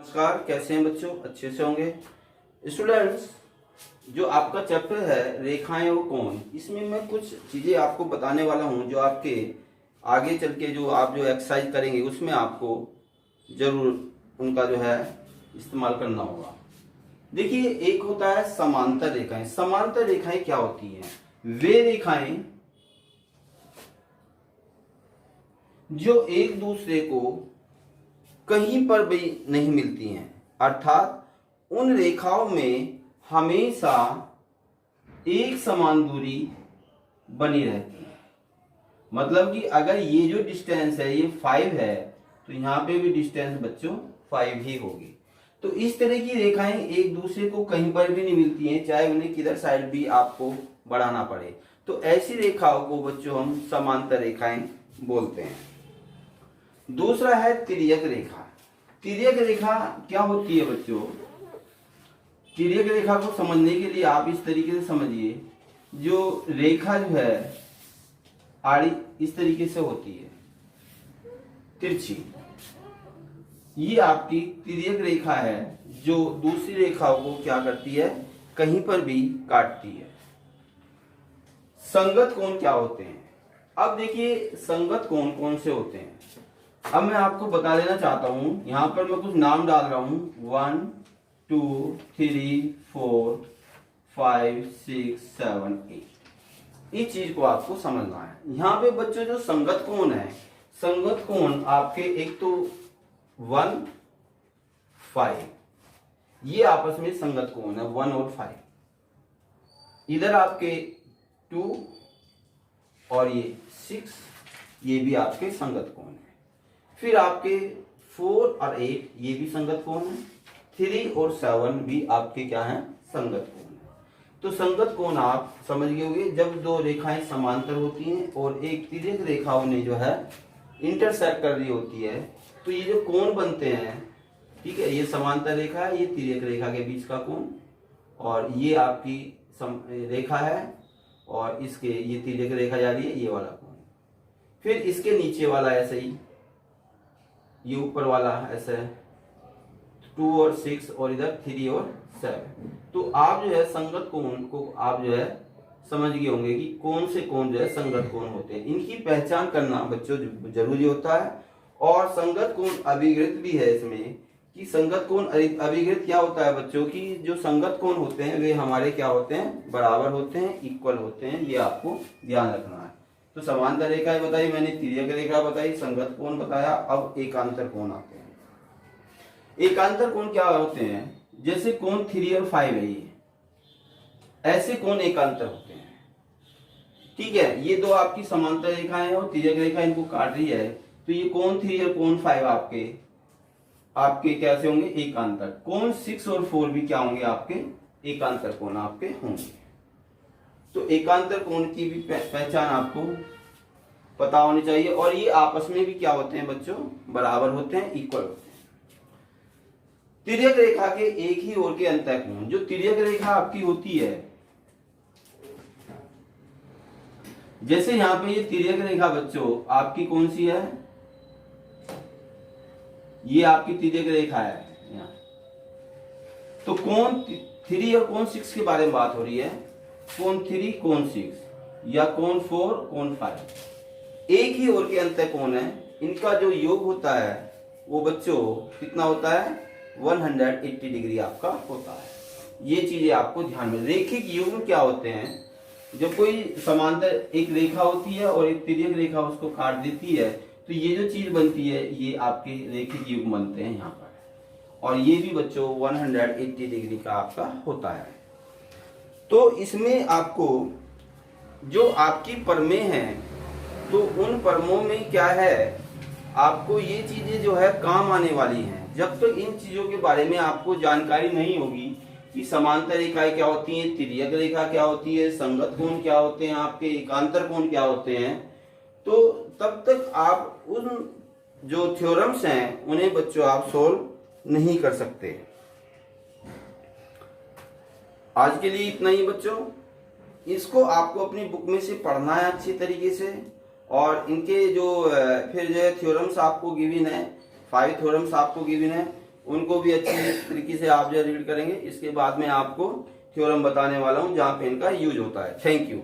नमस्कार, कैसे हैं बच्चों? अच्छे से होंगे स्टूडेंट्स। जो आपका चैप्टर है रेखाएं और कोण, इसमें मैं कुछ चीजें आपको बताने वाला हूं जो आपके आगे चल के जो आप जो एक्सरसाइज करेंगे उसमें आपको जरूर उनका जो है इस्तेमाल करना होगा। देखिए, एक होता है समांतर रेखाएं। समांतर रेखाएं क्या होती हैं? वे रेखाएं जो एक दूसरे को कहीं पर भी नहीं मिलती हैं, अर्थात उन रेखाओं में हमेशा एक समान दूरी बनी रहती है। मतलब कि अगर ये जो डिस्टेंस है ये 5 है तो यहाँ पे भी डिस्टेंस बच्चों 5 ही होगी। तो इस तरह की रेखाएं एक दूसरे को कहीं पर भी नहीं मिलती हैं, चाहे उन्हें किधर साइड भी आपको बढ़ाना पड़े। तो ऐसी रेखाओं को बच्चों हम समांतर रेखाएं बोलते हैं। दूसरा है तिर्यक रेखा। तिर्यक रेखा क्या होती है बच्चों? तिर्यक रेखा को समझने के लिए आप इस तरीके से समझिए, जो रेखा जो है आड़ी इस तरीके से होती है, तिरछी। ये आपकी तिर्यक रेखा है जो दूसरी रेखाओं को क्या करती है, कहीं पर भी काटती है। संगत कोण क्या होते हैं? अब देखिए, संगत कोण कौन से होते हैं अब मैं आपको बता देना चाहता हूं। यहां पर मैं कुछ नाम डाल रहा हूं, 1 2 3 4 5 6 7 8। इस चीज को आपको समझना है। यहाँ पे बच्चों जो संगत कोण है, संगत कोण आपके एक तो 1 5, ये आपस में संगत कोण है 1 और 5। इधर आपके 2 और ये 6, ये भी आपके संगत कोण है। फिर आपके 4 और 8 ये भी संगत कोण है। 3 और 7 भी आपके क्या है, संगत कोण है। तो संगत कोण आप समझ गए होंगे, जब दो रेखाएं समांतर होती हैं और एक तिर्यक रेखाओं ने जो है इंटरसेक्ट कर रही होती है, तो ये जो कोण बनते हैं, ठीक है, ये समांतर रेखा है, ये तिर्यक रेखा के बीच का कोण, और ये आपकी रेखा है और इसके ये तिर्यक रेखा जा रही है, ये वाला कोण। फिर इसके नीचे वाला ऐसे ही, ये ऊपर वाला ऐसे 2 और 6 और इधर 3 और 7। तो आप जो है संगत कोण को आप जो है समझ गए होंगे कि कौन से कोण जो है संगत कोण होते हैं। इनकी पहचान करना बच्चों जरूरी होता है। और संगत कोण अभिगृत भी है इसमें, कि संगत कोण अभिगृत क्या होता है बच्चों की, जो संगत कोण होते हैं वे हमारे क्या होते हैं, बराबर होते हैं, इक्वल होते हैं। ये आपको ध्यान रखना है। तो समांतर रेखा बताई मैंने, तिर्यक रेखा बताई, संगत कोण बताया। अब एकांतर कोण आते हैं। एकांतर कोण क्या होते हैं? जैसे कोण 3 और 5 है, ये ऐसे कोण एकांतर होते हैं। ठीक है, ये दो आपकी समांतर रेखाएं हैं और तिर्यक रेखा इनको काट रही है, तो ये कोण 3 और कोण 5 आपके कैसे होंगे, एकांतर। कोण 6 और 4 भी क्या होंगे, आपके एकांतर कोण आपके होंगे। तो एकांतर कोण की भी पहचान आपको पता होनी चाहिए। और ये आपस में भी क्या होते हैं बच्चों, बराबर होते हैं, इक्वल होते हैं। तिर्यक रेखा के एक ही ओर के अंतःकोण, जो तिर्यक रेखा आपकी होती है, जैसे यहां पे ये तिर्यक रेखा बच्चों आपकी कौन सी है, ये आपकी तिर्यक रेखा है यहाँ। तो कोण 3 और कोण 6 के बारे में बात हो रही है। कोण 3 कोण 6 या कोण 4 कोण 5 एक ही ओर के अंतःकोण है। इनका जो योग होता है वो बच्चों कितना होता है, 180 डिग्री आपका होता है। ये चीजें आपको ध्यान में। रेखिक युग्म क्या होते हैं? जब कोई समांतर एक रेखा होती है और एक तिर्यक रेखा उसको काट देती है, तो ये जो चीज बनती है ये आपके रेखिक युग्म बनते हैं यहाँ पर। और ये भी बच्चों 180 डिग्री का आपका होता है। तो इसमें आपको जो आपकी परमें हैं, तो उन परमों में क्या है, आपको ये चीजें जो है काम आने वाली हैं। जब तक तो इन चीजों के बारे में आपको जानकारी नहीं होगी कि समांतर रेखाएं क्या होती हैं, तिर्यक रेखा क्या होती है, संगत कोण क्या होते हैं, आपके एकांतर कोण क्या होते हैं, तो तब तक आप उन जो थ्योरम्स हैं उन्हें बच्चों आप सोल्व नहीं कर सकते। आज के लिए इतना ही बच्चों। इसको आपको अपनी बुक में से पढ़ना है अच्छी तरीके से, और इनके जो फिर जो है थ्योरम्स आपको गिवन है, 5 थ्योरम्स आपको गिवन है, उनको भी अच्छी तरीके से आप जो रीड करेंगे। इसके बाद में आपको थ्योरम बताने वाला हूं जहां पे इनका यूज होता है। Thank you.